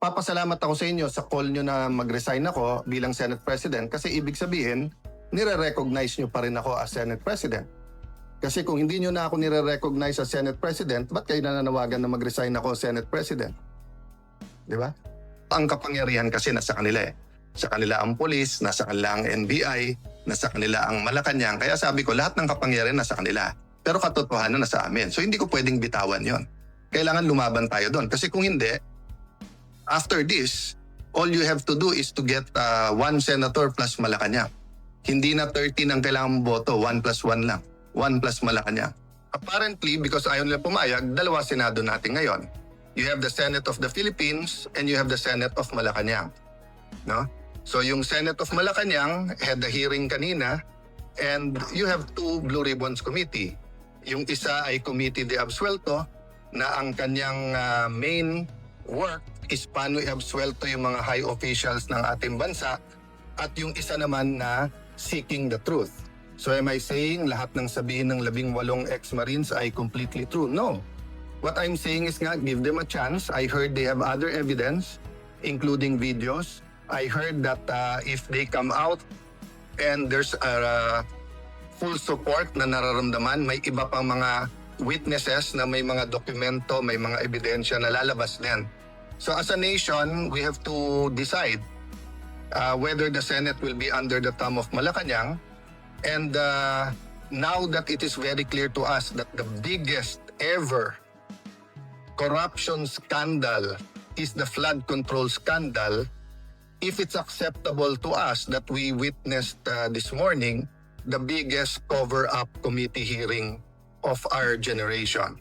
papasalamat ako sa inyo sa call nyo na mag-resign ako bilang Senate President kasi ibig sabihin, nire-recognize nyo pa rin ako as Senate President. Kasi kung hindi nyo na ako nire-recognize as Senate President, ba't kayo nananawagan na mag-resign ako as Senate President? Di ba? Ang kapangyarihan kasi nasa kanila eh. Sa kanila ang polis, nasa kanila ang NBI, nasa kanila ang Malacanang. Kaya sabi ko, lahat ng kapangyarihan nasa kanila. Pero katotohanan nasa amin. So hindi ko pwedeng bitawan yon. Kailangan lumaban tayo doon. Kasi kung hindi, after this, all you have to do is to get one senator plus Malacanang. Hindi na 13 ang kailangan boto, 1 plus 1 lang. 1 plus Malacanang. Apparently, because ayaw nila pumayag, dalawa senado natin ngayon. You have the Senate of the Philippines and you have the Senate of Malacanang. No? So yung Senate of Malacanang had the hearing kanina and you have two Blue Ribbons Committee. Yung isa ay Committee de Absuelto na ang kanyang main work is paano i-absuelto yung mga high officials ng ating bansa at yung isa naman na seeking the truth. So am I saying lahat ng sabihin ng 18 ex-Marines ay completely true? No. What I'm saying is nga, give them a chance. I heard they have other evidence, including videos. I heard that if they come out and there's full support na nararamdaman, may iba pang mga witnesses na may mga dokumento, may mga ebidensya na lalabas din. So as a nation, we have to decide whether the Senate will be under the thumb of Malacanang. And now that it is very clear to us that the biggest ever corruption scandal is the flood control scandal, if it's acceptable to us that we witnessed this morning, the biggest cover-up committee hearing of our generation.